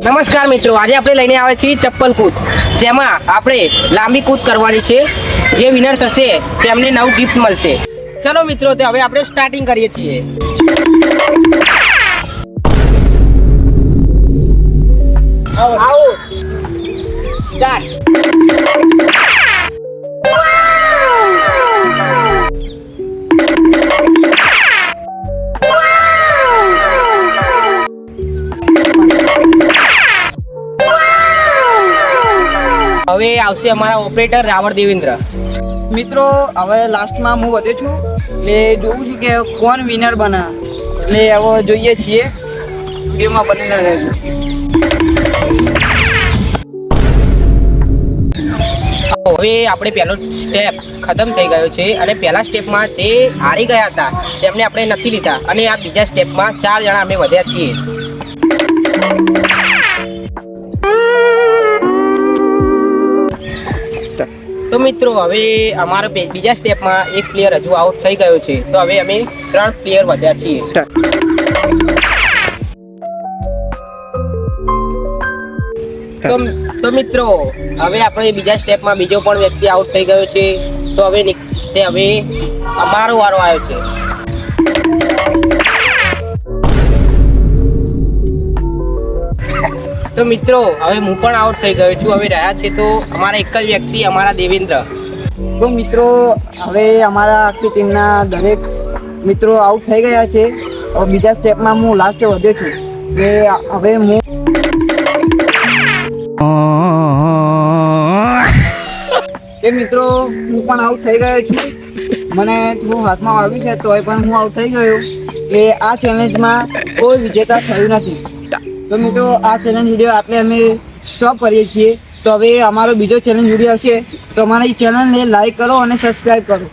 નમસ્કાર મિત્રો, આજે આપણે લઈને આવ્યા છીએ ચપ્પલ કૂદ, જેમાં આપણે લાંબી કૂદ કરવાની છે. જે વિનર થશે તેમને નવું ગિફ્ટ મળશે. ચલો મિત્રો, તો હવે આપણે સ્ટાર્ટિંગ કરીએ છીએ. આવો સ્ટાર્ટ. હવે આવશે અમારા ઓપરેટર રાવણ દેવેન્દ્ર. મિત્રો હવે લાસ્ટમાં હું વધ્યો છું એટલે જોઉં છું કે કોણ વિનર બને, એટલે હવે જોઈએ છીએ. વિડીયોમાં બનીને રહેજો. હવે આપણે પહેલો સ્ટેપ ખતમ થઈ ગયો છે અને પહેલા સ્ટેપમાં જે હારી ગયા હતા તેમને આપણે નથી લીધા અને આ બીજા સ્ટેપમાં 4 જણા અમે વધ્યા છીએ. તો મિત્રો, હવે અમારા બીજા સ્ટેપમાં એક પ્લેયર હજુ આઉટ થઈ ગયો છે, તો હવે અમે 3 પ્લેયર વધ્યા છીએ. તો મિત્રો, હવે આપણે બીજા સ્ટેપમાં બીજો પણ વ્યક્તિ આઉટ થઈ ગયો છે, તો હવે અમારો વારો આવ્યો છે. તો મિત્રો, હવે હું પણ આઉટ થઈ ગયો છું. હવે રહ્યા છે તો અમારા એક જ વ્યક્તિ, અમારા દેવેન્દ્ર. તો મિત્રો, હવે અમારા આખી ટીમના દરેક મિત્રો આઉટ થઈ ગયા છે. હવે બીજા સ્ટેપમાં હું લાસ્ટ વધ્યો છું કે હવે હું મિત્રો હું પણ આઉટ થઈ ગયો છું. મને થોડું હાથમાં વાગ્યું છે તોય પણ હું આઉટ થઈ ગયો. એટલે આ ચેલેન્જમાં કોઈ વિજેતા થયું નથી. તો મિત્રો, આ ચેલેન્જ વિડીયો આટલે અમે સ્ટોપ કરીએ છીએ. તો હવે અમારો બીજો ચેલેન્જ વિડીયો હશે, તો અમારી ચેનલને લાઈક કરો અને સબસ્ક્રાઈબ કરો.